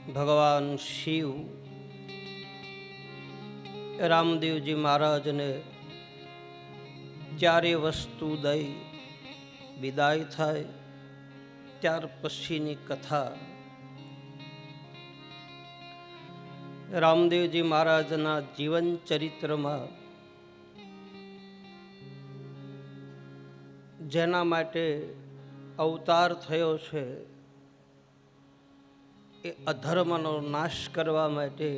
ભગવાન શિવ રામદેવજી મહારાજને ચારે વસ્તુ દઈ વિદાય થાય ત્યાર પછીની કથા રામદેવજી મહારાજના જીવન ચરિત્રમાં જેના માટે અવતાર થયો છે એ અધર્મનો નાશ કરવા માટે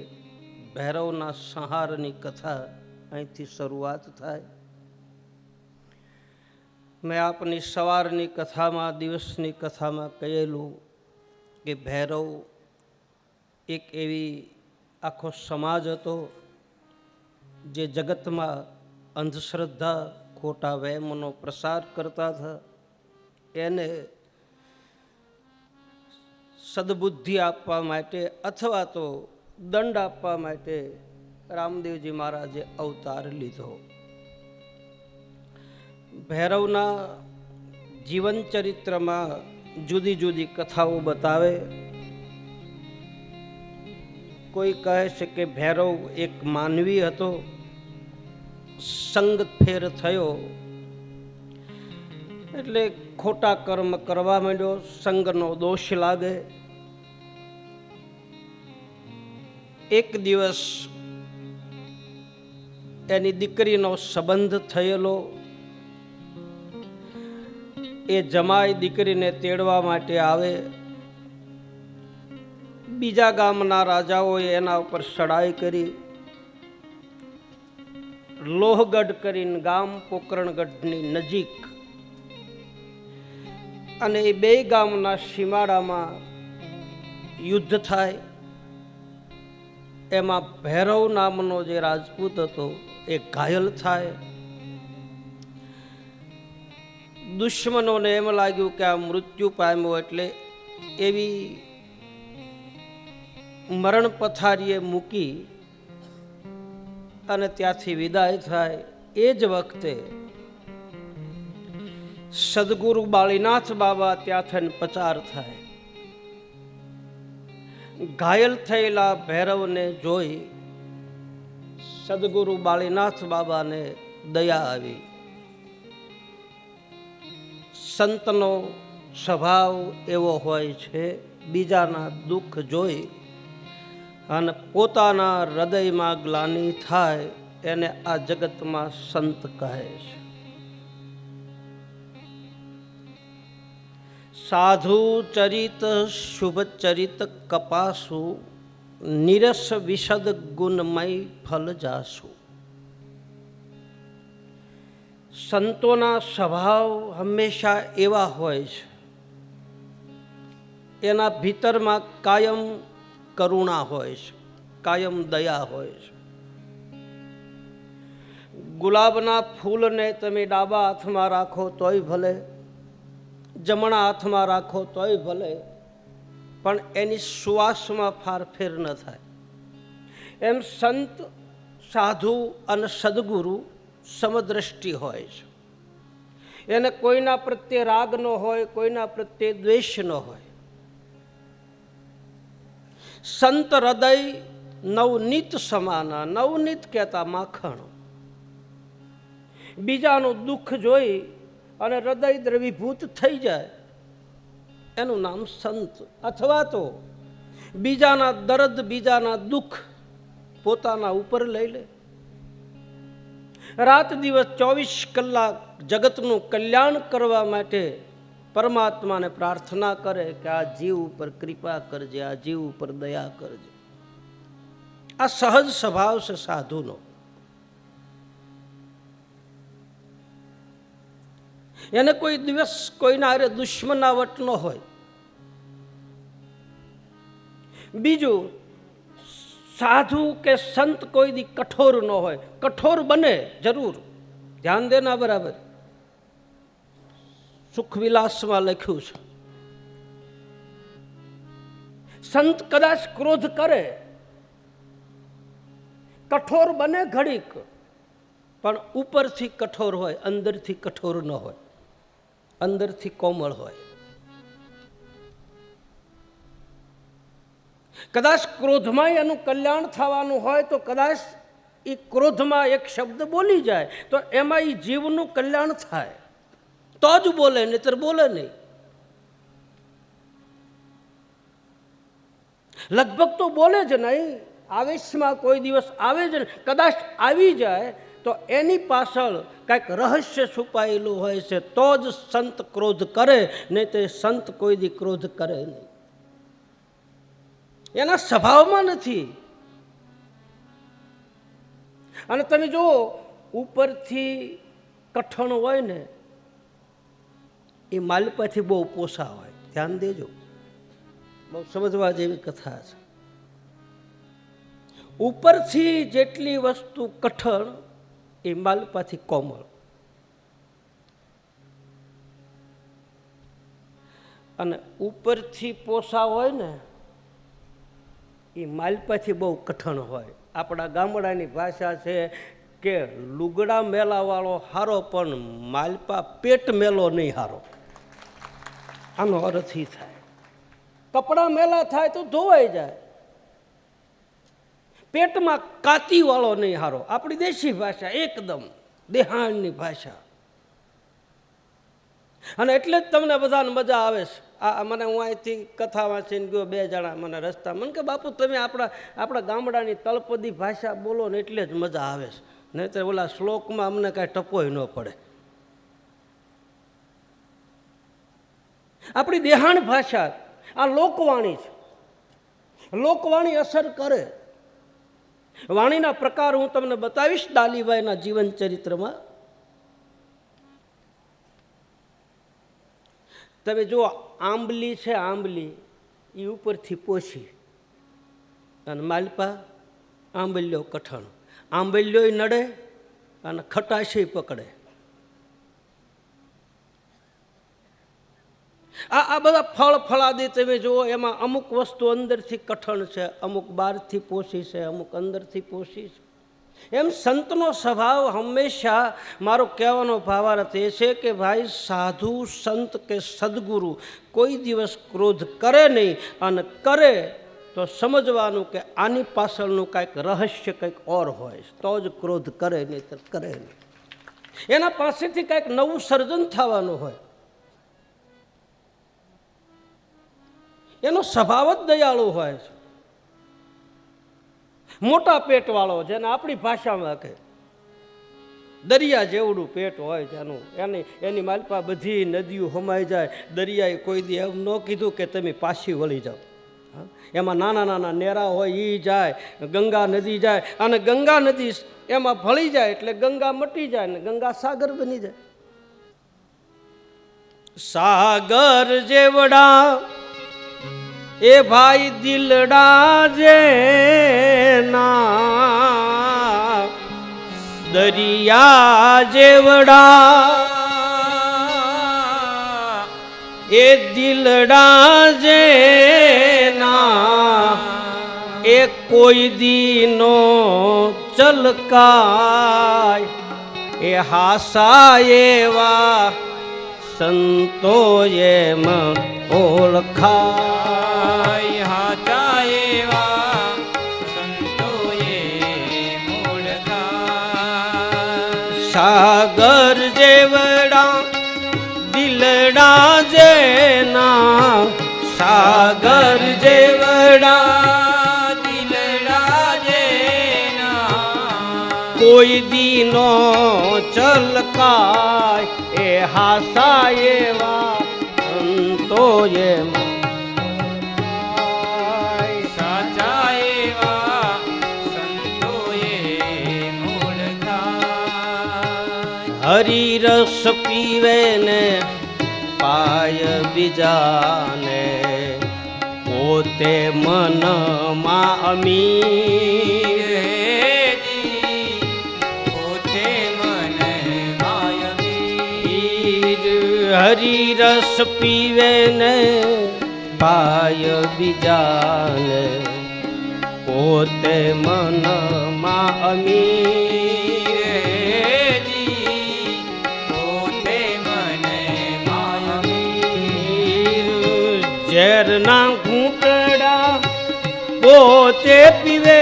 ભૈરવના સંહારની કથા અહીંથી શરૂઆત થાય. મેં આપની સવારની કથામાં દિવસની કથામાં કહેલું કે ભૈરવ એક એવી આખો સમાજ હતો જે જગતમાં અંધશ્રદ્ધા ખોટા વહેમનો પ્રસાર કરતા હતા. એને સદબુદ્ધિ આપવા માટે અથવા તો દંડ આપવા માટે રામદેવજી મહારાજે અવતાર લીધો. ભૈરવના જીવન ચરિત્રમાં જુદી જુદી કથાઓ બતાવે. કોઈ કહે છે કે ભૈરવ એક માનવી હતો, સંગ ફેર થયો એટલે ખોટા કર્મ કરવા માંડ્યો, સંગનો દોષ લાગે. એક દિવસ એની દીકરીનો સંબંધ થયેલો. એ જમાઈ દીકરીને તેડવા માટે આવે. બીજા ગામના રાજાઓએ એના ઉપર ચડાઈ કરી. લોહગઢ કરીને ગામ પોકરણગઢની નજીક, અને એ બે ગામના સીમાડામાં યુદ્ધ થાય. એમાં ભૈરવ નામનો જે રાજપૂત હતો એ ઘાયલ થાય. દુશ્મનોને એમ લાગ્યું કે આ મૃત્યુ પામ્યો, એટલે એવી મરણ પથારીએ મૂકી અને ત્યાંથી વિદાય થાય. એ જ વખતે સદગુરુ બાળીનાથ બાબા ત્યાં થઈને પચાર થાય. ઘાયલ થયેલા ભૈરવને જોઈ સદગુરુ બાળીનાથ બાબાને દયા આવી. સંતનો સ્વભાવ એવો હોય છે, બીજાના દુઃખ જોઈ અને પોતાના હૃદયમાં ગ્લાનિ થાય એને આ જગતમાં સંત કહે છે. સાધુ ચરિત શુભ ચરિત કપાસુ, નિરસ વિશદ ગુણમય ફલ જાસુ. સંતોના સ્વભાવ હંમેશા એવા હોય છે, એના ભીતરમાં કાયમ કરુણા હોય છે, કાયમ દયા હોય છે. ગુલાબના ફૂલને તમે ડાબા હાથમાં રાખો તોય ભલે, જમણા હાથમાં રાખો તોય ભલે, પણ એની સુવાસમાં ફારફેર ન થાય. એમ સંત, સાધુ અને સદગુરુ સમદ્રષ્ટિ હોય છે. એને કોઈના પ્રત્યે રાગ ન હોય, કોઈના પ્રત્યે દ્વેષ ન હોય. સંત હૃદય નવનીત સમાના, નવનીત કહેતા માખણ. બીજાનું દુઃખ જોઈ અને હૃદય દ્રવીભૂત થઈ જાય એનું નામ સંત. અથવા તો બીજાના દર્દ, બીજાના દુઃખ પોતાના ઉપર લઈ લે. રાત દિવસ 24 કલાક જગતનું કલ્યાણ કરવા માટે પરમાત્માને પ્રાર્થના કરે કે આ જીવ ઉપર કૃપા કરજે, આ જીવ ઉપર દયા કરજે. આ સહજ સ્વભાવ છે સાધુનો. એને કોઈ દિવસ કોઈના હારે દુશ્મનાવટ ન હોય. બીજું, સાધુ કે સંત કોઈ દી કઠોર ન હોય. કઠોર બને જરૂર, ધ્યાન દેના બરાબર. સુખ વિલાસમાં લખ્યું છે સંત કદાચ ક્રોધ કરે, કઠોર બને ઘડીક, પણ ઉપરથી કઠોર હોય, અંદરથી કઠોર ન હોય, અંદરથી કોમળ હોય. કદાચ ક્રોધમાં એનું કલ્યાણ થવાનું હોય તો કદાચ એ ક્રોધમાં એક શબ્દ બોલી જાય તો એમાં એ જીવનું કલ્યાણ થાય તો જ બોલે, નહીતર બોલે નહીં. લગભગ તો બોલે જ નહીં, આવેશમાં કોઈ દિવસ આવે જ નહીં. કદાચ આવી જાય તો એની પાછળ કંઈક રહસ્ય છુપાયેલું હોય છે, તો જ સંત ક્રોધ કરે, નહીં તો સંત કોઈ દી ક્રોધ કરે નહીં. એના સ્વભાવમાં નથી. અને તમે જુઓ, ઉપરથી કઠણ હોય ને એ માલપાથી બહુ પોસા હોય. ધ્યાન દેજો, બહુ સમજવા જેવી કથા છે. ઉપરથી જેટલી વસ્તુ કઠણ એ માલપાથી કોમળ. અને ઉપરથી પોસા હોય ને એ માલપાથી બહુ કઠણ હોય. આપણા ગામડાની ભાષા છે કે લુગડા મેલાવાળો હારો પણ માલપા પેટ મેલો નહીં હારો. આનો અર્થ ઈ થાય. કપડાં મેલા થાય તો ધોવાઈ જાય, પેટમાં કાતી વાળો નહીં હારો. આપણી દેશી ભાષા, એકદમ દેહાણની ભાષા. અને એટલે જ તમને બધાને મજા આવે છે. આ મને હું અહીંથી કથા વાંચીને ગયો, 2 જણા મને રસ્તા, મને કે બાપુ તમે આપણા ગામડાની તળપદી ભાષા બોલો ને એટલે જ મજા આવે છે, નહીંતર ઓલા શ્લોકમાં અમને કાંઈ ટપોય ન પડે. આપણી દેહાણ ભાષા આ લોકવાણી છે. લોકવાણી અસર કરે. વાણીના પ્રકાર હું તમને બતાવીશ ડાલીબાઈના જીવન ચરિત્રમાં. તમે જુઓ, આંબલી છે, આંબલી એ ઉપરથી પોછી અને માલપા આંબલ્યો કઠણ. આંબલ્યો નડે અને ખટાશી પકડે. આ બધા ફળ ફળાદી તમે જુઓ, એમાં અમુક વસ્તુ અંદરથી કઠણ છે, અમુક બહારથી પોષી છે, અમુક અંદરથી પોષી છે. એમ સંતનો સ્વભાવ હંમેશા, મારો કહેવાનો ભાવાર્થ એ છે કે ભાઈ સાધુ સંત કે સદગુરુ કોઈ દિવસ ક્રોધ કરે નહીં, અને કરે તો સમજવાનું કે આની પાછળનું કાંઈક રહસ્ય કંઈક ઓર હોય તો જ ક્રોધ કરે, નહીં તો કરે નહીં. એના પાસેથી કાંઈક નવું સર્જન થવાનું હોય. એનો સ્વભાવ જ દયાળુ હોય છે. મોટા પેટવાળો, જેને આપણી ભાષામાં કહે દરિયા જેવડું પેટ હોય જેનું, એની માલપા બધી નદીઓ હમાઈ જાય. દરિયાએ કોઈ દી એમ ન કીધું કે તમે પાછી વળી જાઓ. એમાં નાના નાના નેરા હોય એ જાય, ગંગા નદી જાય, અને ગંગા નદી એમાં ભળી જાય એટલે ગંગા મટી જાય ને ગંગા સાગર બની જાય. સાગર જેવડા એ ભાઈ દિલડા જેના, દરિયા જેવડા એ દિલડા જેના, એ કોઈ દીનો ચલકાય, એ હાસા એવા સંતો એમ ઓળખાય. હાચા એવા સંતોએ ઓળખાય. સાગર જેવડા દિલડા જેના, સાગર જેવડા દિલડા જેના, કોઈ દીનો ચલકાય, એ હાસા એવા સંતો એમ સાચા એવા સંતોએ ઓળખાય. હરિરસ પીવે ને પાય બીજાને, પોતે મનમાં અમીર. પોતે મનમાં અમીર. હરિરસ પીવે ને પાય બીજાને, પોતે મનમાં અમીર. પોતે મનમાં અમીર. ઝેરના ઘૂંટડા પોતે પીવે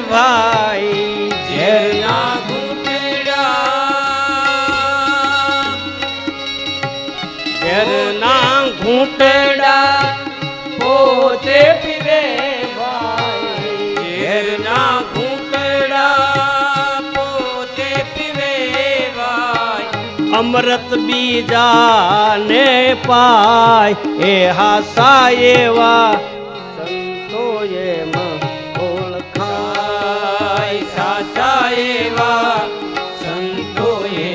ભાઈ ઝેરના ઘૂંટડા ઝેરના ઘૂંટડા પોતે પીવે ભાઈ ઝેરના ઘૂંટડા પોતે પીવે ભાઈ અમૃત બીજાને પાય એ હાસા એવા સંતોએ ઓળખાય સાચા એવા સંતોએ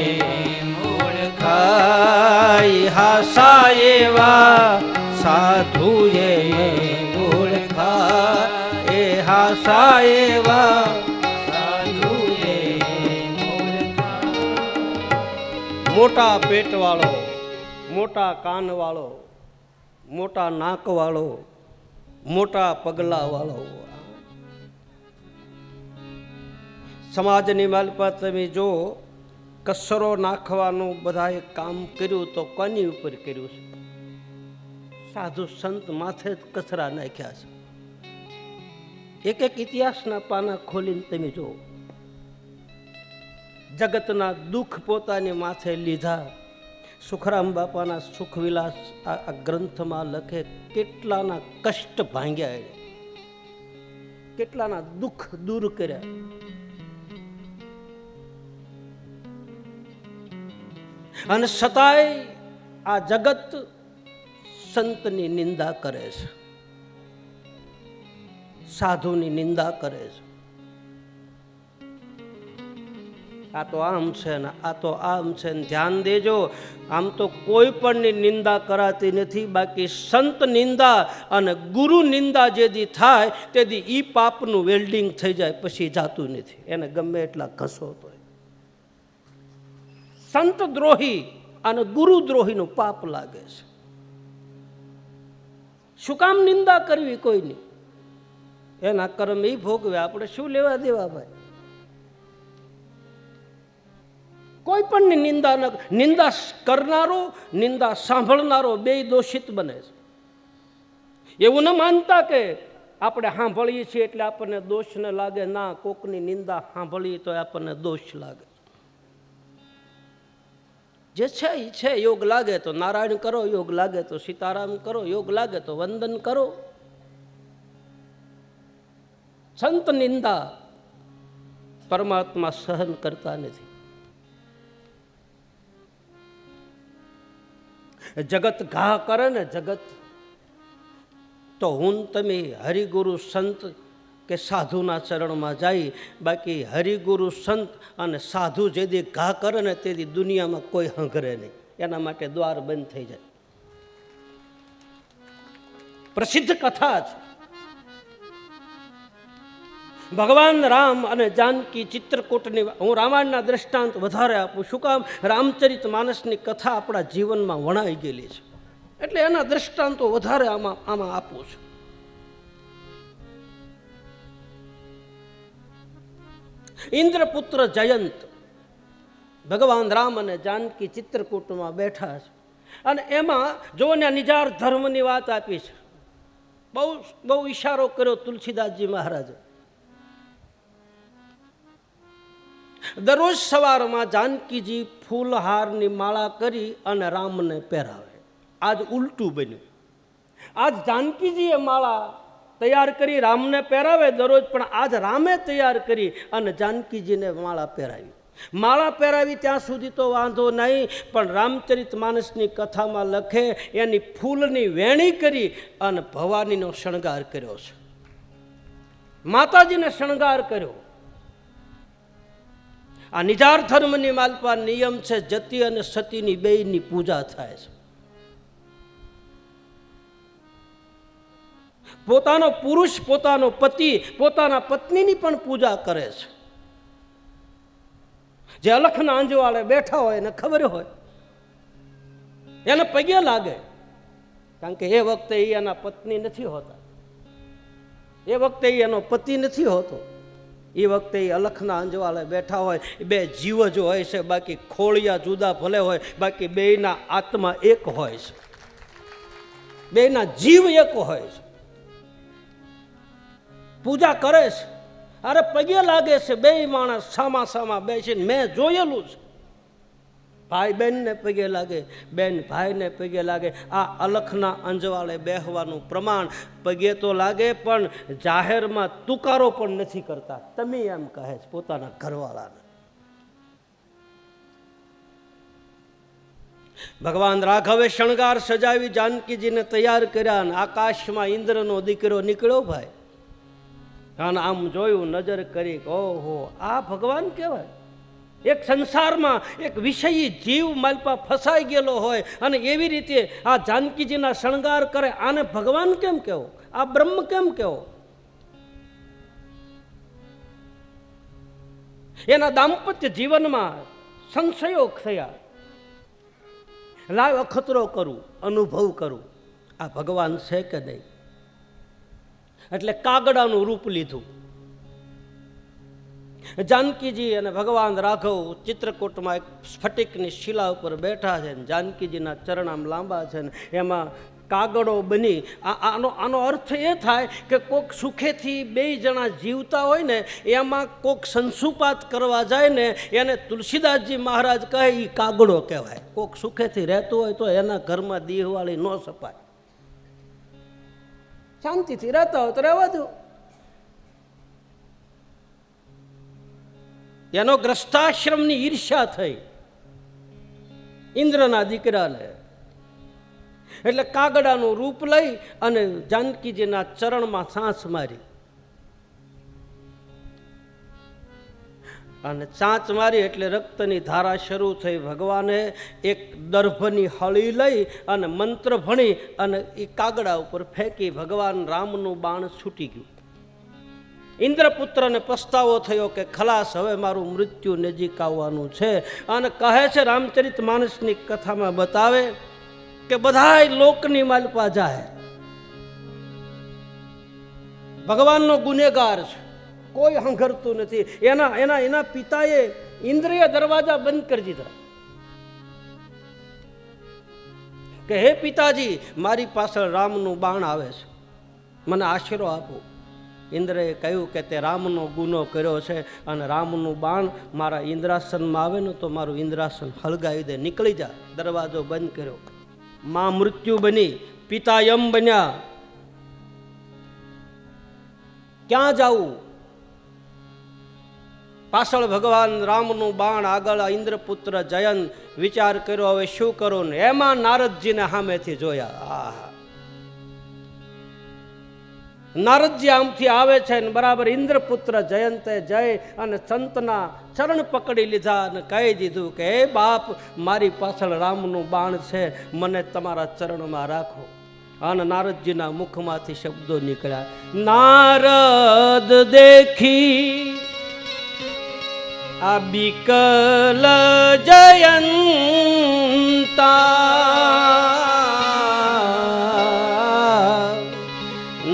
ઓળખાય ખાય હાસા એવા સાધુએ ઓળખાય એ હાસા એવા સાધુએ ઓળખાય મોટા પેટ વાળો મોટા કાન વાળો મોટા નાક વાળો મોટા પગલા વાળો સમાજની માલપા તમે જો કસરો નાખવાનું બધાએ કામ કર્યું તો કોની ઉપર કર્યું છે? સાધુ સંત માથે જ કચરા નાખ્યા છે. એક એક ઇતિહાસના પાના ખોલીને તમે જો, જગતના દુઃખ પોતાની માથે લીધા. સુખરામ બાપાના સુખવિલાસ આ ગ્રંથમાં લખે કેટલાના કષ્ટ ભાંગ્યા એને, કેટલાના દુઃખ દૂર કર્યા. અને છતાંય આ જગત સંતની નિંદા કરે છે, સાધુની નિંદા કરે છે. આ તો આમ છે ને આ તો આમ છે ને. ધ્યાન દેજો, આમ તો કોઈ પણની નિંદા કરાતી નથી. બાકી સંત નિંદા અને ગુરુ નિંદા જેદી થાય તેદી ઈ પાપનું વેલ્ડિંગ થઈ જાય, પછી જાતું નથી. એને ગમે એટલા ઘસો તો સંત દ્રોહી અને ગુરુ દ્રોહીનું પાપ લાગે છે. શું કામ નિંદા કરવી કોઈની? એના કર્મ એ ભોગવે, આપણે શું લેવા દેવા ભાઈ? કોઈ પણ નિંદા કરનારો નિંદા સાંભળનારો બે દોષિત બને છે. એવું ન માનતા કે આપણે સાંભળીએ છીએ એટલે આપણને દોષ ન લાગે. ના, કોકની નિંદા સાંભળીએ તો આપણને દોષ લાગે. જે છે એ છે. યોગ લાગે તો નારાયણ કરો, યોગ લાગે તો સીતારામ કરો, યોગ લાગે તો વંદન કરો. સંત નિંદા પરમાત્મા સહન કરતા નથી. જગત ઘા કરે ને જગત, તો હું તમે હરિગુરુ સંત કે સાધુના ચરણમાં જાય. બાકી હરિગુરુ સંત અને સાધુ જેદી ઘા કરે ને તેદી દુનિયામાં કોઈ હંગરે નહીં. એના માટે દ્વાર બંધ થઈ જાય. પ્રસિદ્ધ કથા છે. ભગવાન રામ અને જાનકી ચિત્રકૂટની, હું રામાયણના દ્રષ્ટાંત વધારે આપું. શું કામ? રામચરિત માનસની કથા આપણા જીવનમાં વણાઈ ગયેલી છે, એટલે એના દ્રષ્ટાંતો વધારે આમાં આપું છું. ઇન્દ્રપુત્ર જયંત, ભગવાન રામ અને જાનકી ચિત્રકૂટમાં બેઠા છે. અને એમાં જો ને નિજાર ધર્મની વાત આપી છે. બહુ ઈશારો કર્યો તુલસીદાસજી મહારાજે. દરરોજ સવારમાં જાનકીજી ફૂલહારની માળા કરી અને રામને પહેરાવે. આજ ઉલટું બન્યું. આજ જાનકીજીએ માળા તૈયાર કરી રામને પહેરાવે દરરોજ, પણ આજ રામે તૈયાર કરી અને જાનકીજીને માળા પહેરાવી. માળા પહેરાવી ત્યાં સુધી તો વાંધો નહીં, પણ રામચરિત માનસની કથામાં લખે એની ફૂલની વેણી કરી અને ભવાનીનો શણગાર કર્યો છે, માતાજીને શણગાર કર્યો. આ નિજાર ધર્મની માલપા નિયમ છે. જતી અને સતીની બેયની પૂજા થાય છે. પોતાનો પુરુષ, પોતાનો પતિ, પોતાના પત્નીની પણ પૂજા કરે છે. જે અલખના આંજવાળે બેઠા હોય એને ખબર હોય, એને પગે લાગે. કારણ કે એ વખતે એના પત્ની નથી હોતા, એ વખતે એનો પતિ નથી હોતો. એ વખતે એ અલખના અંજવાળે બેઠા હોય. બે જીવ જ હોય છે, બાકી ખોળિયા જુદા ભલે હોય, બાકી બેયના આત્મા એક હોય છે, બેયના જીવ એક હોય છે. પૂજા કરે છે, અરે પગે લાગે છે, બે માણસ સામા સામા બેસીને મેં જોયેલું છે. ભાઈ બહેનને પગે લાગે, બેન ભાઈને પગે લાગે. આ અલખના અંજવાળે બેહવાનું પ્રમાણ. પગે તો લાગે પણ જાહેરમાં તુકારો પણ નથી કરતા. તમે એમ કહે છે પોતાના ઘરવાળાને. ભગવાન રાઘવે શણગાર સજાવી જાનકીજીને તૈયાર કર્યા અને આકાશમાં ઇન્દ્રનો દીકરો નીકળ્યો ભાઈ. અને આમ જોયું, નજર કરી, ઓહો, આ ભગવાન કહેવાય. એક સંસારમાં એક વિષયી જીવ માલપા ફસાઈ ગયેલો હોય અને એવી રીતે આ જાનકીજીના શણગાર કરે, આને ભગવાન કેમ કહેવો? આ બ્રહ્મ કેમ કહેવો? એના દાંપત્ય જીવનમાં સંશયો થયા. લાવ અખતરો કરું, અનુભવ કરું, આ ભગવાન છે કે નહીં. એટલે કાગડાનું રૂપ લીધું. જાનકીજી અને ભગવાન રાઘવ ચિત્રકૂટમાં એક સ્ફટિકની શિલા ઉપર બેઠા છે. જાનકીજીના ચરણ આમ લાંબા છે ને એમાં કાગડો બની. આનો અર્થ એ થાય કે કોક સુખેથી બે જણા જીવતા હોય ને એમાં કોક સંસુપાત કરવા જાય ને એને તુલસીદાસજી મહારાજ કહે એ કાગડો કહેવાય. કોક સુખેથી રહેતું હોય તો એના ઘરમાં દીહવાળી ન સપાય. શાંતિથી રહેતા હોય તો રહેવા દો. એનો ગ્રસ્તાશ્રમની ઈર્ષ્યા થઈ ઇન્દ્રના દીકરાને. એટલે કાગડાનું રૂપ લઈ અને જાનકીજીના ચરણમાં સાંસ મારી. અને ચાંચ મારી એટલે રક્તની ધારા શરૂ થઈ. ભગવાને એક દર્ભની હળી લઈ અને મંત્ર ભણી અને એ કાગડા ઉપર ફેંકી. ભગવાન રામનું બાણ છૂટી ગયું. ઇન્દ્રપુત્રને પસ્તાવો થયો કે ખલાસ, હવે મારું મૃત્યુ નજીક આવવાનું છે. અને કહે છે રામચરિત માનસની કથામાં બતાવે કે બધાય લોકની માલપા જાય. ભગવાનનો ગુનેગાર છે, કોઈ હંઘરતું નથી. એના પિતાએ ઇન્દ્રિય દરવાજા બંધ કરી દીધા કે હે પિતાજી, મારી પાછળ રામનું બાણ આવે છે, મને આશરો આપો. ઇન્દ્રએ કહ્યું કે તે રામનો ગુનો કર્યો છે અને રામનું બાણ મારા ઇન્દ્રાસનમાં આવે ને તો મારું ઇન્દ્રાસન હળગાવી દે, નીકળી જા. દરવાજો બંધ કર્યો. માં મૃત્યુ બની, પિતા યમ બન્યા. ક્યાં જાવું? પાછળ ભગવાન રામનું બાણ, આગળ ઇન્દ્રપુત્ર જયંત. વિચાર કર્યો હવે શું કરું ને એમાં નારદજીને સામેથી જોયા. આહા, નારદજી આમથી આવે છે ને બરાબર ઇન્દ્રપુત્ર જયંતે જય અને સંતના ચરણ પકડી લીધા અને કહી દીધું કે હે બાપ, મારી પાછળ રામનું બાણ છે, મને તમારા ચરણમાં રાખો. અને નારદજીના મુખમાંથી શબ્દો નીકળ્યા, નારદ દેખી આ બિકલ જયંતા,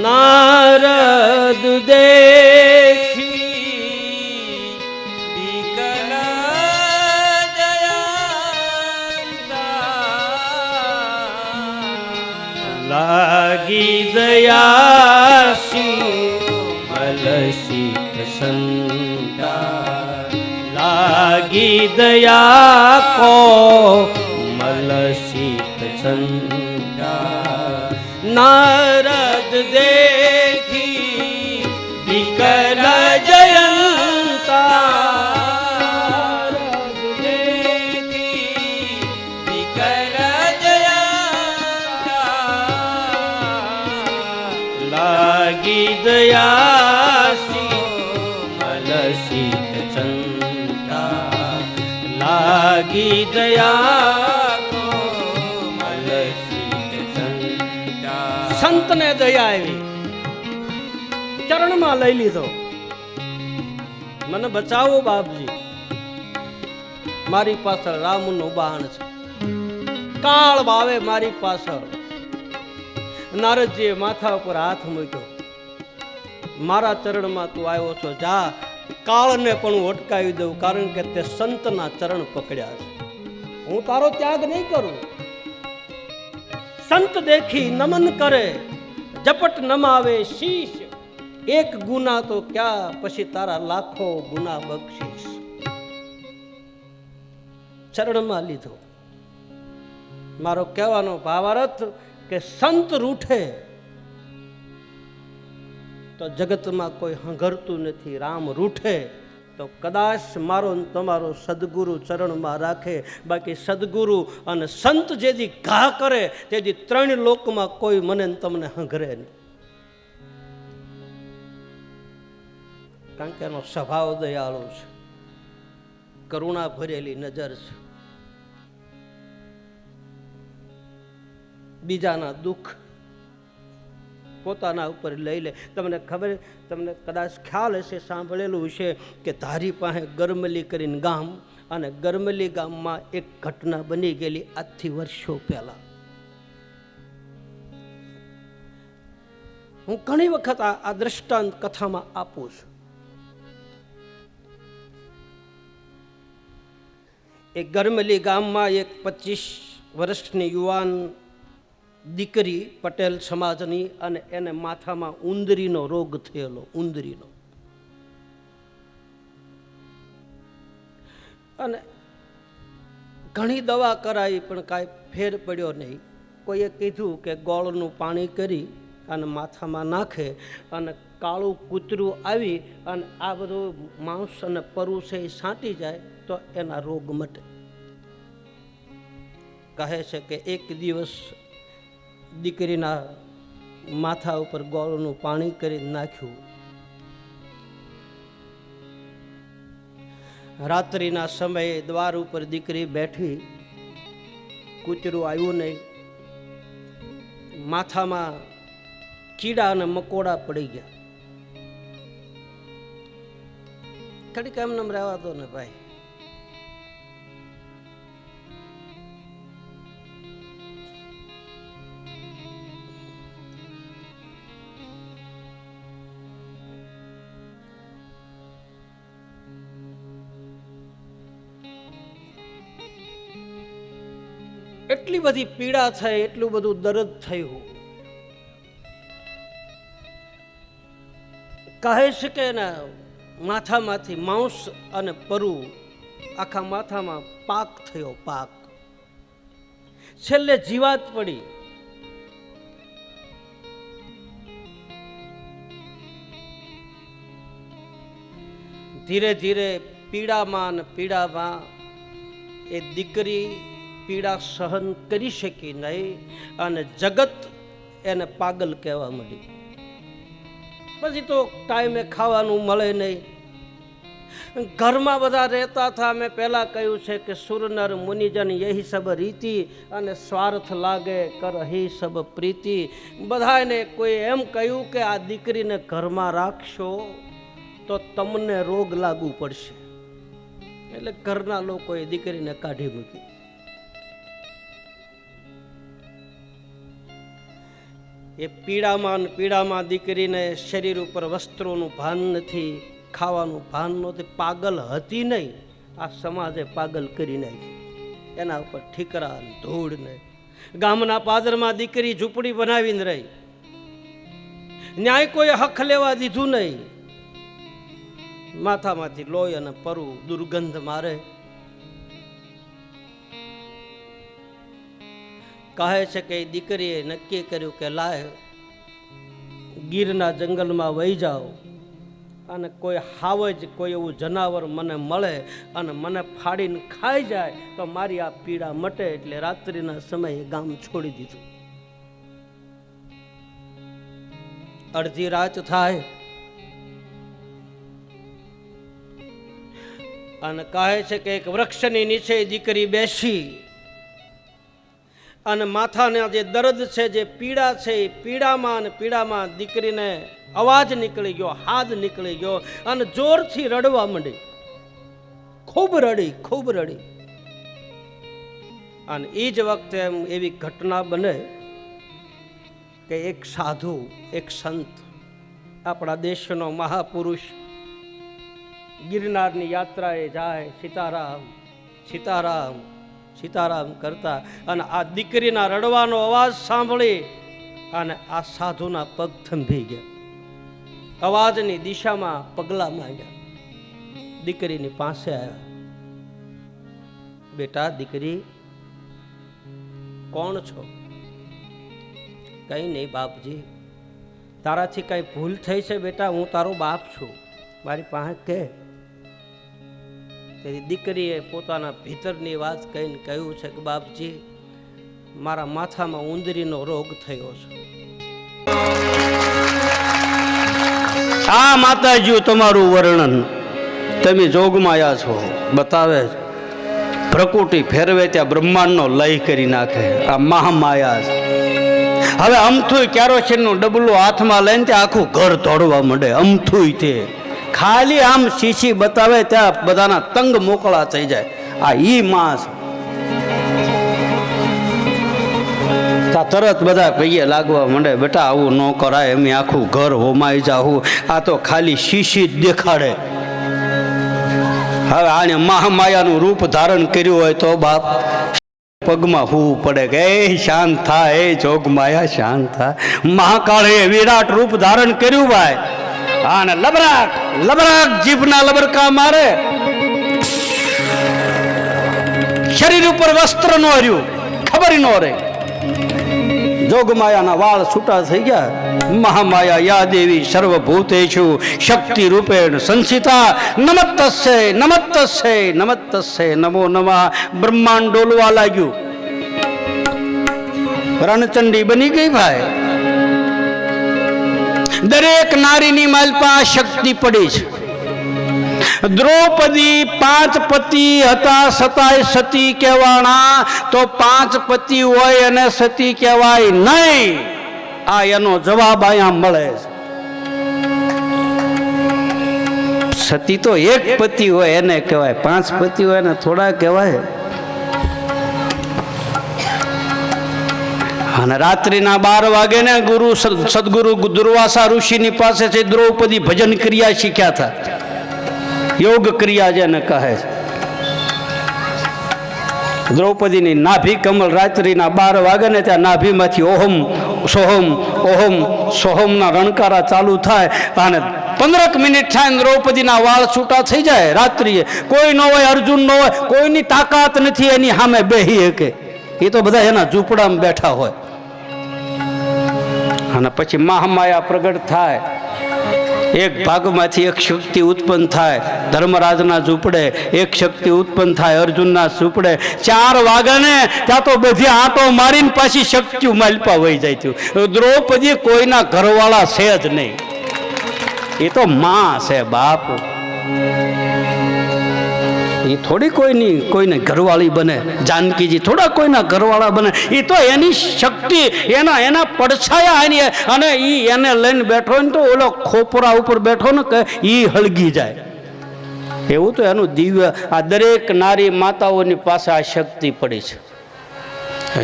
નારદ દેખી વિકલ જયંતા, લાગી દયાસી મલસિત સંતા, લાગી દયા કો મલસિત સંતા. નારદ દેખી વિકલ જયંતા, નારદ દેખી વિકલ જયંતા, લાગી દયાસી મલસિત સંતા, લાગી દયા કો મલસિત સંતા. સંતને દયા આવી, ચરણમાં લઈ લીધો. મને બચાવો બાપજી, મારી પાછળ રામનું બાણ છે, કાળ બાવે મારી પાછળ. નારદજીએ માથા ઉપર હાથ મૂક્યો, મારા ચરણમાં તું આવ્યો છો, જા, કાળને પણ હું અટકાવી દઉં, કારણ કે તે સંતના ચરણ પકડ્યા છે. હું તારો ત્યાગ નહીં કરું. સંત દેખી નમન કરે, ઝપટ નમાવે શીશ, એક ગુના તો ક્યાં, પછી તારા લાખો ગુના બક્ષીશ. ચરણમાં લીધો. મારો કહેવાનો ભાવાર્થ કે સંત રૂઠે તો જગતમાં કોઈ હંગરતું નથી. રામ રૂઠે તો કદાચ મારો ને તમારો સદગુરુ ચરણમાં રાખે. બાકી સદગુરુ અને સંત જેથી ઘા કરે તેથી ત્રણ લોકમાં કોઈ મને ને તમને હંગરે નહીં. કારણ કે એનો સ્વભાવ દયાળુ છે, કરુણા ભરેલી નજર છે, બીજાના દુઃખ પોતાના ઉપર લઈ લે. તમને ખબર, તમને કદાચ ખ્યાલ હશે, સાંભળેલું છે કે ધારી પાસે ગરમલી કરીને ગામ, અને ગરમલી ગામમાં એક ઘટના બની ગયેલી આજથી વર્ષો પહેલા. હું ઘણી વખત આ દ્રષ્ટાંત કથામાં આપું છું. એક ગરમલી ગામમાં એક 25 વર્ષની યુવાન દીકરી, પટેલ સમાજની, અને એને માથામાં ઉંદરીનો રોગ થયેલો. ઉંદરીનો. અને ઘણી દવા કરાવી પણ કાંઈ ફેર પડ્યો નહીં. કોઈએ કીધું કે ગોળનું પાણી કરી અને માથામાં નાખે અને કાળું કૂતરું આવી અને આ બધું માંસ અને પરુ છે એ છાંટી જાય તો એના રોગ મટે. કહે છે કે એક દિવસ દીકરીના માથા ઉપર ગોળનું પાણી કરી નાખ્યું. રાત્રિના સમયે દ્વાર ઉપર દીકરી બેઠી, કૂતરું આવ્યું નહીં. માથામાં કીડા અને મકોડા પડી ગયા. ઘડીક એમને રહેવા દો ને ભાઈ. એટલી બધી પીડા થઈ, એટલું બધું દર્દ થયું. કહે છે કે એના માથામાંથી માંસ અને પરુ, આખા માથામાં પાક થયો. પાક. છેલ્લે જીવાત પડી. ધીરે ધીરે પીડામાં ને પીડામાં એ દીકરી પીડા સહન કરી શકી નહીં અને જગત એને પાગલ કહેવા માંડી. પછી તો ટાઈમે ખાવાનું મળે નહીં. ઘરમાં બધા રહેતા હતા. મેં પહેલા કહ્યું છે કે સુરનર મુનિજન યહી સબ રીતિ, અને સ્વાર્થ લાગે કર હી સબ પ્રીતિ. બધાને કોઈ એમ કહ્યું કે આ દીકરીને ઘરમાં રાખશો તો તમને રોગ લાગુ પડશે. એટલે ઘરના લોકોએ દીકરીને કાઢી મૂકી. એ પીડામાં દીકરીને શરીર ઉપર વસ્ત્રોનું ભાન નથી, ખાવાનું ભાન નથી. પાગલ હતી નહીં, આ સમાજે પાગલ કરી નાખી. એના ઉપર ઠીકરા ધૂળ ને. ગામના પાદરમાં દીકરી ઝૂંપડી બનાવીને રહી. ન્યાય કોઈ હક લેવા દીધું નહીં. માથામાંથી લોહી અને પરુ દુર્ગંધ મારે. કહે છે કે દીકરીએ નક્કી કર્યું કે લાય ગીરના જંગલમાં વહી જાઓ અને કોઈ હાવજ, કોઈ એવું જનાવર મને મળે અને મને ફાડીને ખાઈ જાય તો મારી આ પીડા મટે. એટલે રાત્રિના સમયે ગામ છોડી દીધું. અડધી રાત થાય અને કહે છે કે એક વૃક્ષની નીચે દીકરી બેસી અને માથાના જે દર્દ છે, જે પીડા છે, એ પીડામાં દીકરીને અવાજ નીકળી ગયો, હાથ નીકળી ગયો અને જોરથી રડવા માંડી. ખૂબ રડી. અને એ જ વખતે એવી ઘટના બને કે એક સાધુ, એક સંત, આપણા દેશનો મહાપુરુષ ગિરનારની યાત્રાએ જાય. સીતારામ સીતારામ સીતારામ કરતા અને આ દીકરીના રડવાનો અવાજ સાંભળી અને આ સાધુના પગ થંભી ગયા. અવાજની દિશામાં પગલા માંડ્યા, દીકરીની પાસે આવ્યા. બેટા દીકરી, કોણ છો? કઈ નહીં બાપજી, તારાથી કઈ ભૂલ થઈ છે બેટા? હું તારો બાપ છું, મારી પાસે કે. તેની દીકરીએ પોતાના ભીતરની વાત કહીને કહ્યું છે કે બાપજી, મારા માથામાં ઉંદરીનો રોગ થયો છે. આ માતાજી તમારું વર્ણન તમે જોગમાયા છો બતાવે છે. પ્રકૃતિ ફેરવે ત્યાં બ્રહ્માંડનો લય કરી નાખે. આ મહામાયા છે. હવે અમથું કેરોસીનનું ડબલું હાથમાં લઈને ત્યાં આખું ઘર દોડવા માંડે. અમથું તે ખાલી આમ શીશી બતાવે ત્યાં બધાના તંગ મોકળા થઈ જાય. આ ઈ માસ તરત બધા પૈયે લાગવા માંડે. બેટા આવું ન કરાય, એમ આખું ઘર હોમાઈ જાવું. આ તો ખાલી શીશી જ દેખાડે. હવે આને મહામાયાનું રૂપ ધારણ કર્યું હોય તો બાપ પગમાં હોવું પડે કે એ શાંત થાય, એ જોગમાયા શાંત થાય. મહાકાળે વિરાટ રૂપ ધારણ કર્યું ભાઈ. આને લબરાક લબરાક જીભના લબરકા મારે. શરીર ઉપર વસ્ત્ર નો રહ્યું, ખબર ન રહે. જોગમાયાના વાળ છૂટા થઈ ગયા. મહામાયા યા દેવી સર્વભૂતેષુ શક્તિ રૂપેણ સંસ્થિતા નમસ્તસ્ય નમસ્તસ્ય નમસ્તસ્ય નમો નમઃ. બ્રહ્માંડ ડોલવા લાગ્યું. રણચંડી બની ગઈ ભાઈ. દરેક નારીની માલપા શક્તિ પડી છે. દ્રૌપદી 5 પતિ હતા છતાંય સતી કહેવાના, તો 5 પતિ હોય અને સતી કહેવાય નહીં. આ એનો જવાબ અહીંયા મળે છે. સતી તો એક પતિ હોય એને કહેવાય, 5 પતિ હોય એને થોડા કહેવાય. અને રાત્રિના 12 વાગે ને ગુરુ સદગુરુ દુર્વાસા ઋષિની પાસે છે દ્રૌપદી ભજન ક્રિયા શીખ્યા હતા. યોગ ક્રિયા જેને કહે છે. દ્રૌપદીની નાભી કમળ રાત્રિના 12 વાગે ને ત્યાં નાભીમાંથી ઓહમ સોહમ ઓહમ સોહમના રણકારા ચાલુ થાય અને 15 મિનિટ થાય દ્રૌપદીના વાળ છૂટા થઈ જાય. રાત્રિએ કોઈ ન હોય, અર્જુન ન હોય, કોઈની તાકાત નથી એની સામે બેહી શકે. એ તો બધા એના ઝૂંપડામાં બેઠા હોય. અને પછી મહામાયા પ્રગટ થાય. એક ભાગમાંથી એક શક્તિ ઉત્પન્ન થાય. ધર્મરાજના ઝૂંપડે એક શક્તિ ઉત્પન્ન થાય, અર્જુનના ઝૂંપડે. 4 વાગ્યાને ત્યાં તો બધી આંટો મારીને પાછી શક્તિ માલપા વહી જાય થયું. દ્રૌપદી કોઈના ઘરવાળા છે જ નહીં. એ તો માં છે બાપ. એ થોડી કોઈને ઘરવાળી બને. જાનકીજી થોડા કોઈના ઘરવાળા બને. એ તો એની શક્તિ એના પડછાયા એની, અને એ એને લઈને બેઠો ને તો ઓલો ખોપરા ઉપર બેઠો ને કે એ હળગી જાય. એવું તો એનું દિવ્ય. આ દરેક નારી માતાઓની પાસે આ શક્તિ પડી છે.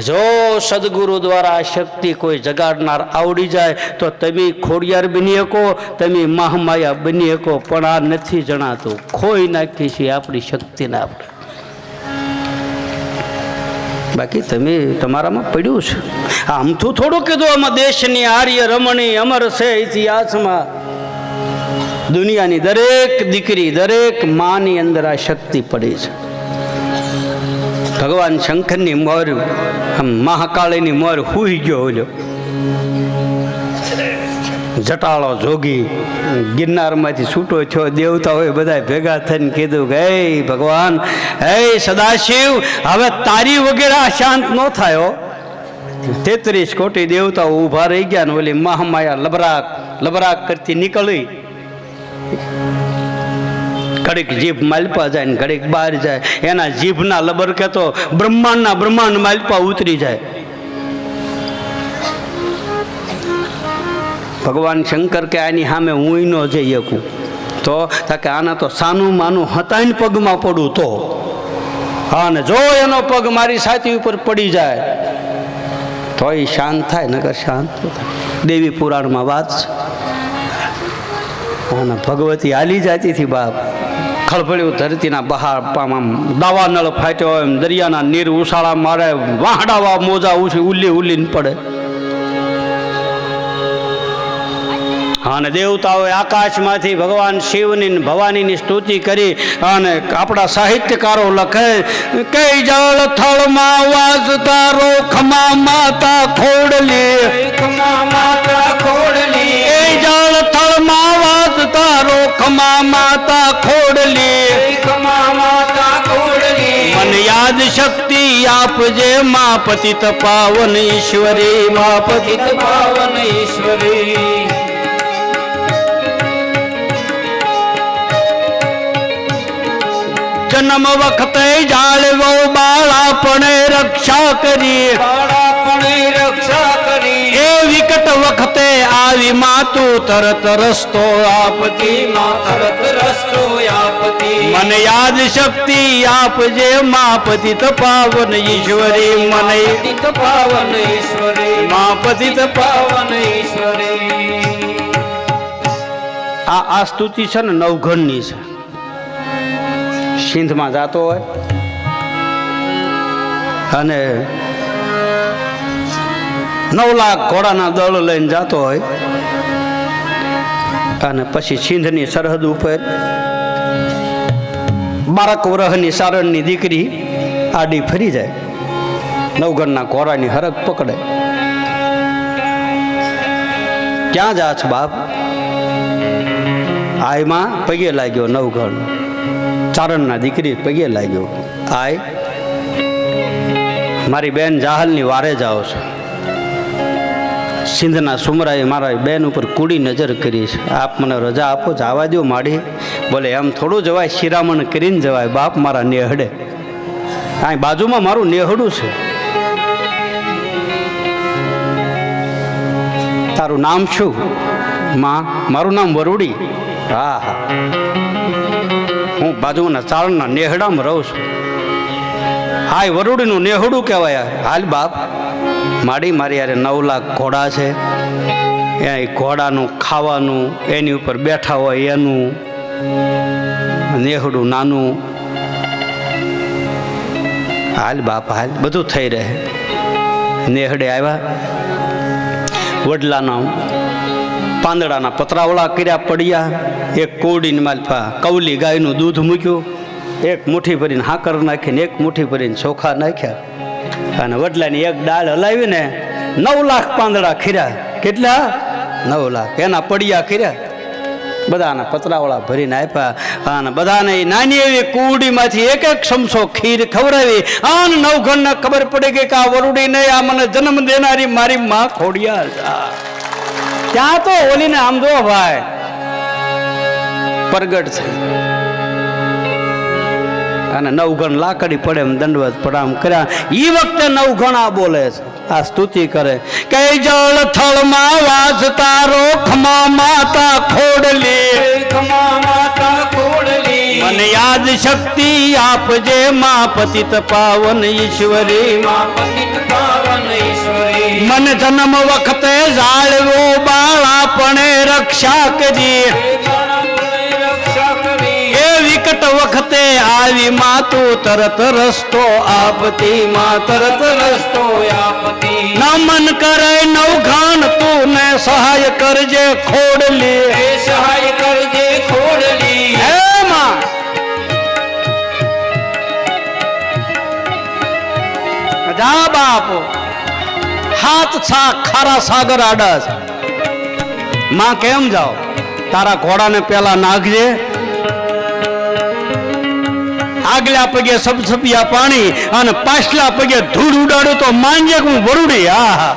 જો સદગુરુ દ્વારા આ શક્તિ કોઈ જગાડનાર આવડી જાય તો તમે ખોડિયાર બની શકો, તમે મહામાયા બની શકો. પણ આ નથી જણાતું. ખોઈ નાખી છે આપણી શક્તિને આપણે. બાકી તમે તમારામાં પડ્યું છે. આમથું થોડું કીધું. આમાં દેશની આર્ય રમણી અમર છે ઇતિહાસમાં. દુનિયાની દરેક દીકરી, દરેક માની અંદર આ શક્તિ પડી છે. ભગવાન શંકરની મોર, આમ મહાકાળીની મોર હુઈ ગયો. ઓલો જટાળો જોગી ગિરનારમાંથી છૂટો થયો. દેવતાઓએ બધા ભેગા થઈને કીધું કે હે ભગવાન, હે સદાશિવ, હવે તારી વગેરે આ શાંત ન થાય. 33 કોટી દેવતાઓ ઊભા રહી ગયા ને ઓલી મહામાયા લબરાક લબરાક કરતી નીકળી. ઘડીક જીભ માલપા જાય ને ઘડીક બહાર જાય. એના જીભના લબરકે તો બ્રહ્માંડ માલપા ઉતરી જાય. ભગવાન શંકર કે આની સામે હું ન જઈ શકું. તો કે આના તો સાનું માનું હતાઈને પગમાં પડું તો. હા, ને જો એનો પગ મારી છાતી ઉપર પડી જાય તો એ શાંત થાય, નકર શાંત થાય. દેવી પુરાણમાં વાત છે. અને ભગવતી હાલી જતી હતી બાપ. ખળભળ્યું ધરતીના બહાર દાવા નળ ફાટ્યો એમ દરિયાના નીર ઉછાળા મારે. વાહડાવા મોજા ઉલ્લીને પડે. અને દેવતાઓએ આકાશમાંથી ભગવાન શિવની ને ભવાનીની સ્તુતિ કરી અને આપણા સાહિત્યકારો લખે કે જળ થળમાં વાસતા રોખમાં માતા ખોડલી માતા ખોડલી એ જળ થળમાં વાસતા રોખમાં માતા ખોડલી માતા ખોડલી મને યાદ શક્તિ આપજે મા પતિત પાવન ઈશ્વરી મા પતિત પાવન ઈશ્વરી જન્મ વખતે જાળવો બાળાપણે રક્ષા કરી બાળાપણે રક્ષા કરી એ વિકટ વખતે આવી માતું તરત રસ્તો આપતી માં તરત રસ્તો આપતી મને યાદ શક્તિ આપજે મા પતિત પાવન ઈશ્વરી મને પતિત પાવન ઈશ્વરી મા પતિત પાવન ઈશ્વરી આ સ્તુતિ છે ને નવઘણની છે. સિંધમાં જાતો હોય અને 9 લાખ ઘોડાના દળ લઈને જાતો હોય અને પછી સિંધની સરહદ ઉપર 12 વર્ષની સારણની દીકરી આડી ફરી જાય, નવઘણના ઘોડાની હરક પકડે. ક્યાં જા છો બાપ? આયમાં પગે લાગ્યો નવઘણ, ચારણના દીકરી પગે લાગ્યો. આય મારી બેન જાહલની વારે જાઓ છો. સિંધના સુમરાએ મારા બેન ઉપર કૂડી નજર કરી છે, આપ મને રજા આપો, જવા દો માડી. બોલે એમ થોડું જવાય, શિરામણ કરીને જવાય બાપ મારા નેહડે. આ બાજુમાં મારું નેહડું છે. તારું નામ શું? માં મારું નામ વરુડી. હા હા, હું બાજુના ચારણના નેહડામાં રહું છું. હા એ વરુડીનું નેહડું કહેવાય. હાલ બાપ માડી, મારી યારે 9 લાખ ઘોડા છે, એ ઘોડાનું ખાવાનું, એની ઉપર બેઠા હોય એનું નેહડું નાનું. હાલ બાપ હાલ, બધું થઈ રહે. નેહડે આવ્યા, વડલાના પાંદડાના પતરાવળા કર્યા પડ્યા, એક કોડીની માલફા કવલી ગાયનું દૂધ મૂક્યું, એક મુઠ્ઠી ભરીને હાકર નાખીને એક મુઠ્ઠી ભરીને ચોખા નાખ્યા અને વડલાની એક ડાળ હલાવીને 9 લાખ પાંદડા ખીર્યા. કેટલા? 9 લાખ. એના પડ્યા ખીર્યા, બધાના પતરાવળા ભરીને આપ્યા અને બધાને નાની એવી કુડીમાંથી એક એક ચમચો ખીર ખવડાવી. આને નવઘણને ખબર પડી ગઈ કે આ વરુડી નહીં, આ મને જન્મ દેનારી મારી માં ખોડિયાર. ત્યાં તો ઓલીને આમ જો ભાઈ પ્રગટ થઈ અને નવઘણ લાકડી પડે એમ દંડવત પ્રણામ કર્યા. ઈ વખતે નવઘણ આ બોલે છે, આ સ્તુતિ કરે કે જળ થળમાં વાસતા રોખમાં માતા ખોડલી માતા ખોડલી મને યાદ શક્તિ આપજે મા પતિત પાવન ઈશ્વરી પતિત પાવન ઈશ્વરી મને જન્મ વખતે જાળવો બાળાપણે રક્ષા કરી રક્ષા કરી એ વિકટ વખતે આવી માતું તરત રસ્તો આપતી માં તરત રસ્તો આપતી નમન કરે નવઘણ તું ને સહાય કરજે ખોડલી એ સહાય કરજે ખોડલી હે માં જા બાપ હાથ છા ખારા સાગર આડા છે. માં કેમ જાઓ? તારા ઘોડાને પેલા નાખજે, આગલા પગે સબસબિયા પાણી અને પાછલા પગે ધૂળ ઉડાડો તો માંજે હું વરુડી. હા હા,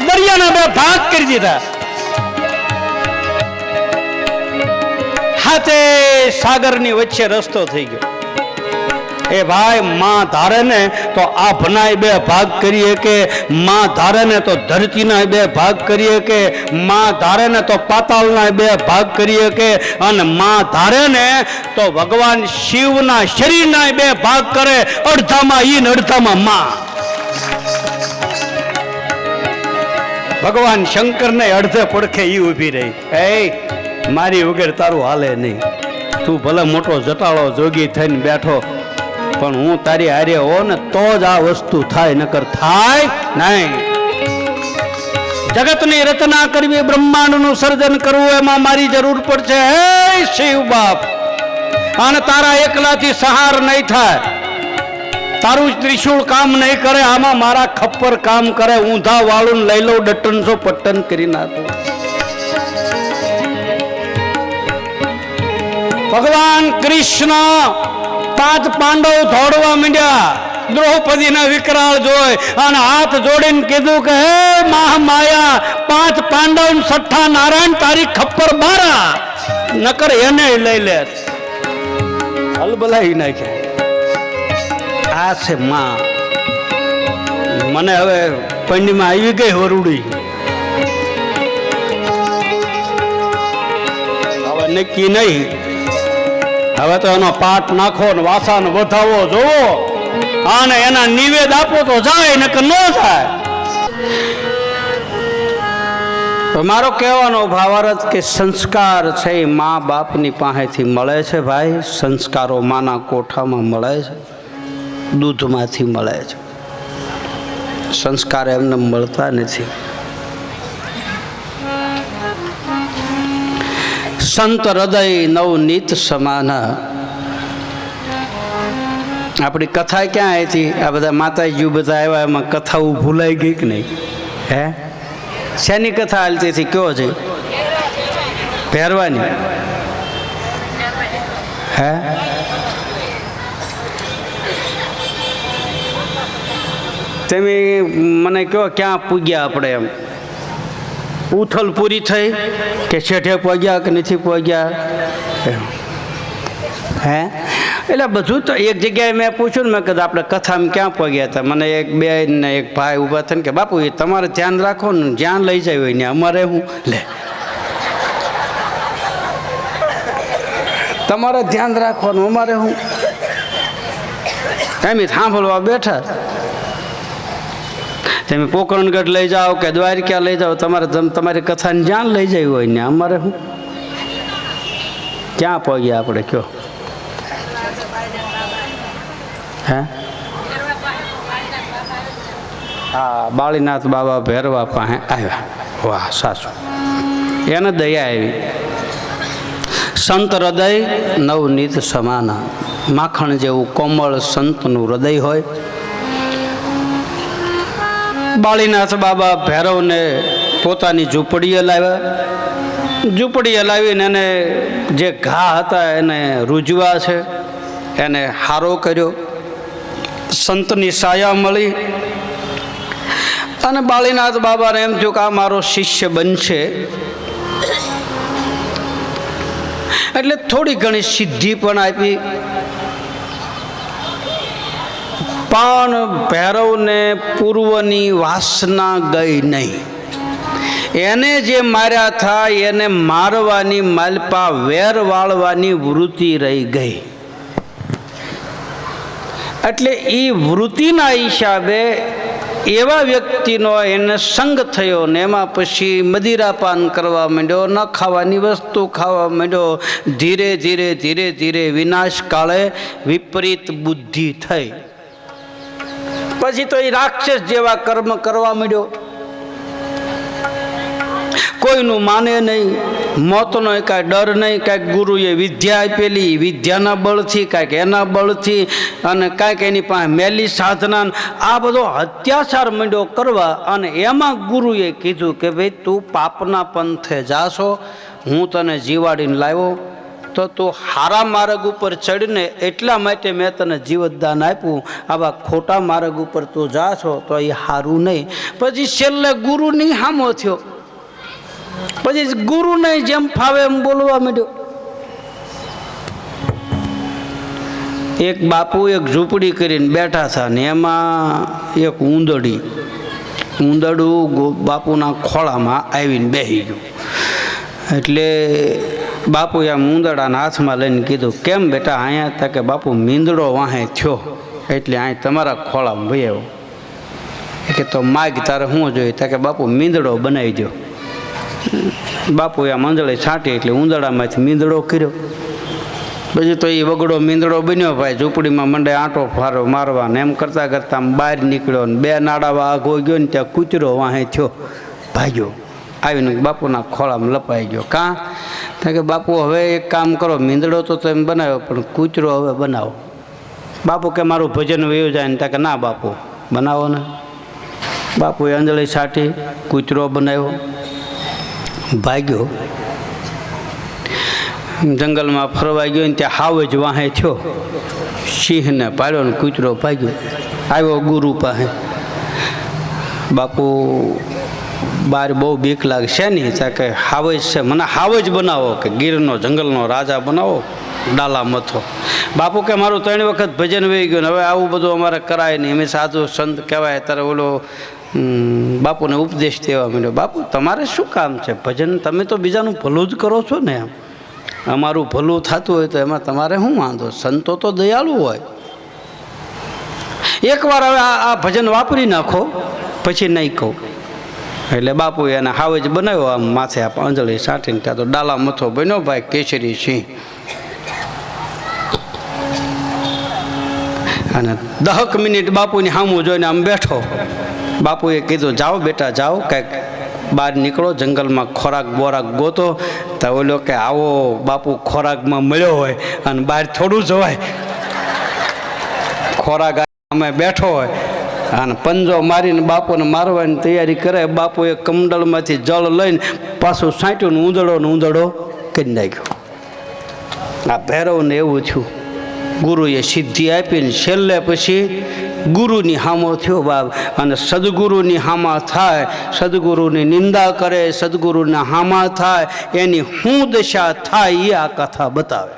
દરિયાના 2 ભાગ કરી દીધા. હાથે સાગરની વચ્ચે રસ્તો થઈ ગયો. એ ભાઈ માં ધારે ને તો આ ભનાય 2 ભાગ કરીએ કે, માં ધારે ને તો ધરતીના 2 ભાગ કરીએ કે, માં ધારે ને તો પાતાળના 2 ભાગ કરીએ કે, અને માં ધારે ને તો ભગવાન શિવના શરીરના 2 ભાગ કરે, અડધામાં ઈ ને અડધામાં માં. ભગવાન શંકરને અડધે પડખે ઈ ઊભી રહી. એ મારી વગર તારું હાલે નહીં. તું ભલે મોટો જટાળો જોગી થઈને બેઠો, પણ હું તારી હારે હો ને તો જ આ વસ્તુ થાય, નકર થાય નહીં. જગતની રચના કરવી, બ્રહ્માંડનું સર્જન કરવું, એમાં મારી જરૂર પડશે. હે શિવ બાપ, અને તારા એકલાથી સહાર નહીં થાય, તારું ત્રિશૂળ કામ નહીં કરે, આમાં મારા ખપ્પર કામ કરે. ઊંધા વાળું લઈ લો, ડટન છો પટ્ટન કરી નાખો. ભગવાન કૃષ્ણ 5 પાંડવ દોડવા માંડ્યા, દ્રૌપદીના વિકરાળ જોઈ અને હાથ જોડીને કીધું કે હે મહામાયા, 5 પાંડવ 6 નારાયણ તારી ખપ્પર બારા, નકર એને લઈ લે. હલબલાઈ નાખે. આ છે માં. મને હવે પંડીમાં આવી ગઈ વરુડી. હવે નક્કી નહીં, હવે તો એનો પાટ નાખો ને વાસણ વધાવો જોવો અને એના નિવેદ આપો તો જાય, નકર ન જાય. મારો કહેવાનો ભાવાર્થ કે સંસ્કાર છે એ મા બાપની પાસેથી મળે છે ભાઈ. સંસ્કારો માના કોઠામાં મળે છે, દૂધમાંથી મળે છે. સંસ્કાર એમને મળતા નથી. સંત હૃદય નવનીત સમાન. આપણી કથા ક્યાં આવી હતી? આ બધા માતાજીઓ બધા આવ્યા, એમાં કથાઓ ભૂલાઈ ગઈ કે નહીં? હે, શેની કથા હાલતી હતી? કયો છે? ભેરવાની. હે, તમે મને કહો ક્યાં પૂગ્યા આપણે? એમ ઉથલ પૂરી થઈ કે શેઠે પહોંચ્યા કે નથી પહોંચ્યા? હે, એટલે બધું તો એક જગ્યાએ મેં પૂછ્યું ને, મેં કીધું આપણે કથામાં ક્યાં પહોંચ્યા હતા? મને એક બેન ને એક ભાઈ ઊભા થઈને કે બાપુ એ તમારે ધ્યાન રાખો ને, જ્યાં લઈ જાય હોય ને અમારે હું લે, તમારે ધ્યાન રાખવાનું, અમારે હું એમ સાંભળવા બેઠા. તમે પોકરણગઢ લઈ જાઓ કે દ્વારકા લઈ જાઓ, તમારી કથાને જ્યાં લઈ જાય હોય ને અમારે હું. ક્યાં પહોંચ્યા આપણે? કયો? હે, હા, બાળીનાથ બાબા ભેરવા પાસે આવ્યા. વાહ, સાચું, એને દયા આવી. સંત હૃદય નવનીત સમાન. માખણ જેવું કોમળ સંતનું હૃદય હોય. બાળીનાથ બાબા ભૈરવને પોતાની ઝૂંપડીએ લાવ્યા. ઝૂંપડીએ લાવીને એને જે ઘા હતા એને રૂજવા છે, એને હારો કર્યો. સંતની સાયા મળી અને બાળીનાથ બાબાને એમ થયું કે આ મારો શિષ્ય બનશે. એટલે થોડી ઘણી સિદ્ધિ પણ આપી. પણ ભૈરવને પૂર્વની વાસના ગઈ નહીં. એને જે માર્યા હતા એને મારવાની માલપા વેર વાળવાની વૃત્તિ રહી ગઈ. એટલે એ વૃત્તિના હિસાબે એવા વ્યક્તિનો એને સંગ થયો ને એમાં પછી મદિરાપાન કરવા માંડ્યો, ન ખાવાની વસ્તુ ખાવા માંડ્યો. ધીરે ધીરે ધીરે ધીરે વિનાશ કાળે વિપરીત બુદ્ધિ થઈ. પછી તો એ રાક્ષસ જેવા કર્મ કરવા માંડ્યો. કોઈનું માને નહીં, મોતનો કાંઈ ડર નહીં. કાંઈક ગુરુએ વિદ્યા આપેલી, વિદ્યાના બળથી, કાંઈક એના બળથી, અને કાંઈક એની પાસે મેલી સાધના, આ બધો અત્યાચાર માંડ્યો કરવા. અને એમાં ગુરુએ કીધું કે ભાઈ તું પાપના પંથે જાશો, હું તને જીવાડીને લાવ્યો તો તું હારા માર્ગ ઉપર ચડીને એટલા માટે મેં તને જીવતદાન આપ્યું. આવા ખોટા માર્ગ ઉપર તું જાશો તો એ સારું નહીં. પછી છેલ્લે ગુરુની હામો થયો. પછી ગુરુને જેમ ફાવે એમ બોલવા માંડ્યો. એક બાપુ એક ઝૂંપડી કરીને બેઠા હતા ને એમાં એક ઊંદડું બાપુના ખોળામાં આવીને બેસી ગયું. એટલે બાપુએ આમ ઊંદડાના હાથમાં લઈને કીધું કેમ બેટા અહીંયા? હતા કે બાપુ મીંદડો વાહે થયો એટલે અહીં તમારા ખોળામાં ભાઈ આવ્યો. કે તો માગ તારે શું જોઈએ? તા કે બાપુ મીંદડો બનાવી દો. બાપુએ આ મંજળે છાંટી એટલે ઊંદડામાંથી મીંદડો કર્યો. પછી તો એ વગડો મીંદડો બન્યો ભાઈ. ઝૂંપડીમાં મંડે આંટો ફારો મારવા ને એમ કરતાં કરતાં બહાર નીકળ્યો ને 2 નાડા આગો ગયો ને ત્યાં કૂતરો વાહે થયો. ભાગ્યો આવીને બાપુના ખોળામાં લપાઈ ગયો. કાં કારણ કે બાપુ હવે એક કામ કરો, મીંદડો તો તમે બનાવ્યો પણ કૂતરો હવે બનાવો. બાપુ કે મારું ભજન વયું જાય ને ત્યાં કે ના બાપુ બનાવો ને. બાપુએ અંજળી છાંટી કૂતરો બનાવ્યો, ભાગ્યો. જંગલમાં ફરવા ગયો ને ત્યાં હાવ જ વાહે થયો, સિંહને પાડ્યો ને કૂતરો ભાગ્યો. આવ્યો ગુરુ પાસે. બાપુ બહાર બહુ બીક લાગશે નહીં, ત્યાં કે હાવજ છે, મને હાવજ બનાવો, કે ગીરનો જંગલનો રાજા બનાવો, ડાલા મથો. બાપુ કે મારું 3 વખત ભજન વહી ગયું ને હવે આવું બધું અમારે કરાય નહીં, અમે સાધુ સંત કહેવાય. ત્યારે ઓલો બાપુને ઉપદેશ દેવા માંડ્યો, બાપુ તમારે શું કામ છે ભજન, તમે તો બીજાનું ભલું જ કરો છો ને, અમારું ભલું થતું હોય તો એમાં તમારે શું વાંધો, સંતો તો દયાળુ હોય. એકવાર હવે આ ભજન વાપરી નાખો પછી નહીં કહું. એટલે બાપુએ એને હાવજ બનાવ્યો, આમ માથે આપ અંજળી છાંટીને. ત્યાં તો ડાલા મથો બન્યો ભાઈ કેસરી સિંહ. અને 10 મિનિટ બાપુની સામું જોઈને આમ બેઠો. બાપુએ કીધું જાઓ બેટા જાઓ, કંઈક બહાર નીકળો, જંગલમાં ખોરાક બોરાક ગોતો. તો ઓલો કે આવો બાપુ ખોરાકમાં મળ્યો હોય અને બહાર થોડું જવાય, ખોરાક અમે બેઠો હોય અને પંજો મારીને બાપુને મારવાની તૈયારી કરે. બાપુએ કમંડળમાંથી જળ લઈને પાછું છાંટ્યું ને ઊંધડો કરી નાખ્યો. આ ભૈરવને એવું થયું, ગુરુએ સિદ્ધિ આપીને છેલ્લે પછી ગુરુની હામો થયો બાપ. અને સદગુરુની હામા થાય, સદગુરુની નિંદા કરે, સદગુરુના હામા થાય, એની શું દશા થાય એ આ કથા બતાવે.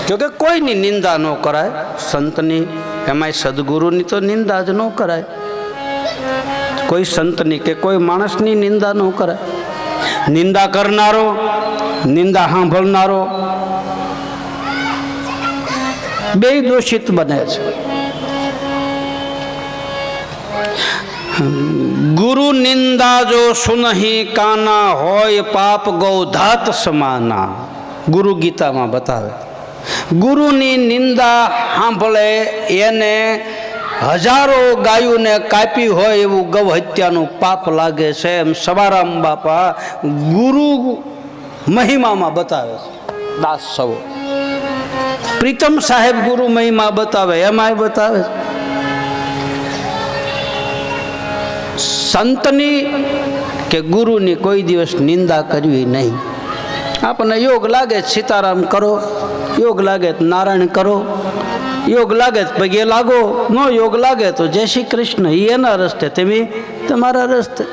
જોકે કોઈની નિંદા ન કરાય, સંતની એમાંય સદગુરુની તો નિંદા જ ન કરાય. કોઈ સંતની કે કોઈ માણસની નિંદા ન કરાય. નિંદા કરનારો, નિંદા સાંભળનારો બે દોષિત બને છે. ગુરુ નિંદા જો સુનહી કાના હોય પાપ ગૌધાત સમાના. ગુરુ ગીતામાં બતાવે, ગુરુની નિંદા સાંભળે એને 1000 ગાયોને કાપી હોય એવું ગૌ હત્યાનું પાપ લાગે છે. એમ સવારામ બાપા ગુરુ મહિમામાં બતાવે છે. દાસ સૌ પ્રીતમ સાહેબ ગુરુ મહિમા બતાવે, એમાંય બતાવે સંતની કે ગુરુની કોઈ દિવસ નિંદા કરવી નહીં. આપણને યોગ લાગે સીતારામ કરો, યોગ લાગે તો નારાયણ કરો, યોગ લાગે તો પગે લાગો, ન યોગ લાગે તો જય શ્રી કૃષ્ણ. એના રસ્તે તમે તમારા રસ્તે.